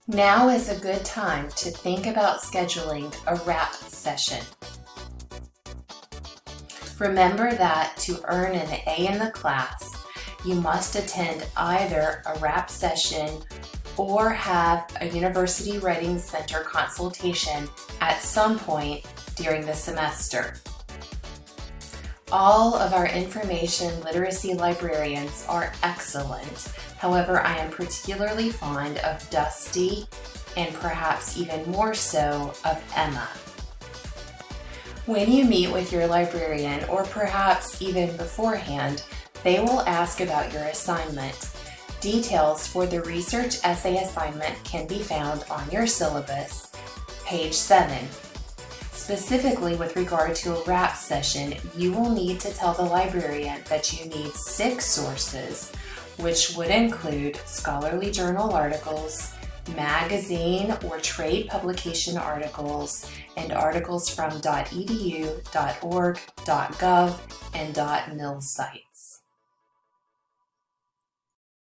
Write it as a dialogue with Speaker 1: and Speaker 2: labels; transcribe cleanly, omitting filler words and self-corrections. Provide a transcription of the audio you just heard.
Speaker 1: Now is a good time to think about scheduling a RAP session. Remember that to earn an A in the class, you must attend either a RAP session or have a University Writing Center consultation at some point during the semester. All of our information literacy librarians are excellent. However, I am particularly fond of Dusty and perhaps even more so of Emma. When you meet with your librarian, or perhaps even beforehand, they will ask about your assignment. Details for the research essay assignment can be found on your syllabus, page 7. Specifically with regard to a RAP session, you will need to tell the librarian that you need 6 sources, which would include scholarly journal articles, magazine or trade publication articles, and articles from .edu, .org, .gov, and .mil sites.